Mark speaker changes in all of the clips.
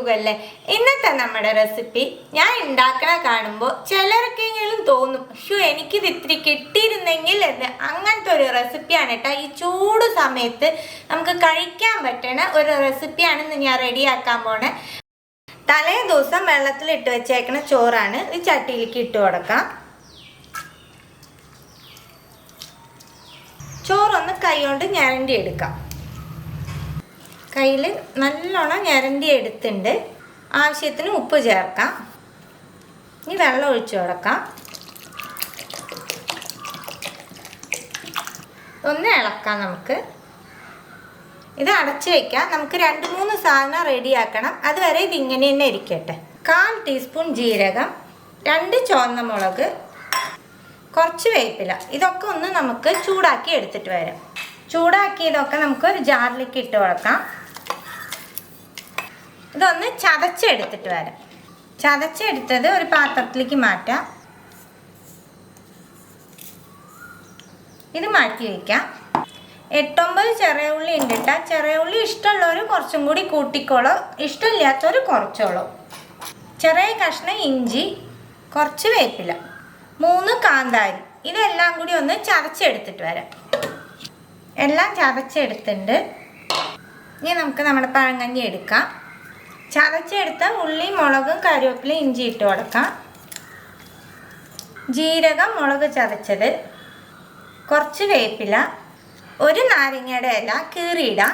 Speaker 1: സുഖല്ലേ? ഇന്നത്തെ നമ്മുടെ റെസിപ്പി ഞാൻ ഉണ്ടാക്കണ കാണുമ്പോൾ ചിലർക്കെങ്കിലും തോന്നും, എനിക്കിത് ഇത്തിരി കിട്ടിയിരുന്നെങ്കിൽ എന്ന്. അങ്ങനത്തെ ഒരു റെസിപ്പിയാണ് കേട്ടോ. ഈ ചൂട് സമയത്ത് നമുക്ക് കഴിക്കാൻ പറ്റണ ഒരു റെസിപ്പിയാണെന്ന് ഞാൻ റെഡിയാക്കാൻ പോണേ. തലേ ദിവസം വെള്ളത്തിലിട്ട് വെച്ചേക്കണ ചോറാണ്. ഈ ചട്ടിയിലേക്ക് ഇട്ട് കൊടുക്കാം. ചോറൊന്ന് കൈ കൊണ്ട് ഞരണ്ടി എടുക്കാം. കയ്യിൽ നല്ലോണം ഞരണ്ടി എടുത്തിട്ടുണ്ട്. ആവശ്യത്തിന് ഉപ്പ് ചേർക്കാം. ഇനി വെള്ളം ഒഴിച്ചു കൊടുക്കാം. ഒന്ന് ഇളക്കാം. നമുക്ക് ഇത് അടച്ചു വയ്ക്കാം. നമുക്ക് 2-3 സാധനം റെഡിയാക്കണം. അതുവരെ ഇതിങ്ങനെ തന്നെ ഇരിക്കട്ടെ. 1/4 ടീസ്പൂൺ ജീരകം, 2 ചുവന്ന മുളക്, കുറച്ച് വേപ്പില. ഇതൊക്കെ ഒന്ന് നമുക്ക് ചൂടാക്കി എടുത്തിട്ട് വരാം. ചൂടാക്കിയതൊക്കെ നമുക്ക് ഒരു ജാറിലേക്ക് ഇട്ട് കൊടുക്കാം. ഇതൊന്ന് ചതച്ചെടുത്തിട്ട് വരാം. ചതച്ചെടുത്തത് ഒരു പാത്രത്തിലേക്ക് മാറ്റാം. ഇത് മാറ്റി വയ്ക്കാം. 8-9 ചെറിയ ഉള്ളി ഉണ്ട് കേട്ടോ. ചെറിയ ഉള്ളി ഇഷ്ടമുള്ളവർ കുറച്ചും കൂടി കൂട്ടിക്കോളോ, ഇഷ്ടമില്ലാത്തവർ കുറച്ചോളോ. ചെറിയ കഷ്ണം ഇഞ്ചി, കുറച്ച് വേപ്പില, 3 കാന്താരി. ഇതെല്ലാം കൂടി ഒന്ന് ചതച്ചെടുത്തിട്ട് വരാം. എല്ലാം ചതച്ചെടുത്തിട്ടുണ്ട്. ഇനി നമുക്ക് നമ്മുടെ പഴങ്കഞ്ഞി എടുക്കാം. ചതച്ചെടുത്ത ഉള്ളി, മുളകും, കറിവേപ്പിലയും, ഇഞ്ചി ഇട്ട് കൊടുക്കാം. ജീരകം, മുളക് ചതച്ചത്, കുറച്ച് വേപ്പില, 1 നാരങ്ങയുടെ ഇല കീറിയിടാം,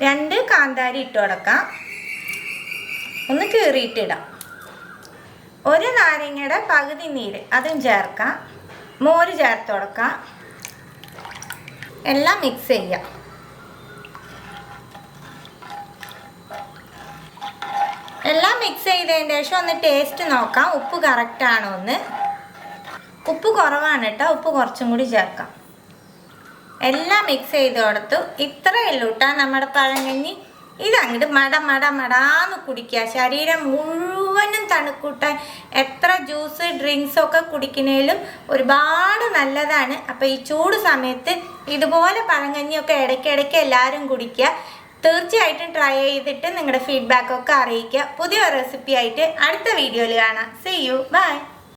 Speaker 1: 2 കാന്താരി ഇട്ട് കൊടുക്കാം. ഒന്ന് കീറിയിട്ടിടാം. 1 നാരങ്ങയുടെ പകുതി നീര് അതും ചേർക്കാം. മോര് ചേർത്ത് കൊടുക്കാം. എല്ലാം മിക്സ് ചെയ്യാം. എല്ലാം മിക്സ് ചെയ്തതിന് ശേഷം ഒന്ന് ടേസ്റ്റ് നോക്കാം. ഉപ്പ് കറക്റ്റ് ആണോ എന്ന്. ഉപ്പ് കുറവാണ് കേട്ടോ. ഉപ്പ് കുറച്ചും കൂടി ചേർക്കാം. എല്ലാം മിക്സ് ചെയ്ത് കൊടുത്തു. ഇത്രയേ ഉള്ളൂ കേട്ടോ നമ്മുടെ പഴങ്കഞ്ഞി. ഇതങ്ങോട്ട് മടാന്ന് കുടിക്കുക. ശരീരം മുഴുവനും തണുക്കൂട്ടാൻ എത്ര ജ്യൂസ് ഡ്രിങ്ക്സൊക്കെ കുടിക്കുന്നതിലും ഒരുപാട് നല്ലതാണ്. അപ്പോൾ ഈ ചൂട് സമയത്ത് ഇതുപോലെ പഴങ്കഞ്ഞിയൊക്കെ ഇടയ്ക്കിടയ്ക്ക് എല്ലാവരും കുടിക്കുക. തീർച്ചയായിട്ടും ട്രൈ ചെയ്തിട്ട് നിങ്ങളുടെ ഫീഡ്ബാക്കൊക്കെ അറിയിക്കുക. പുതിയ റെസിപ്പി ആയിട്ട് അടുത്ത വീഡിയോയിൽ കാണാം. See you. Bye.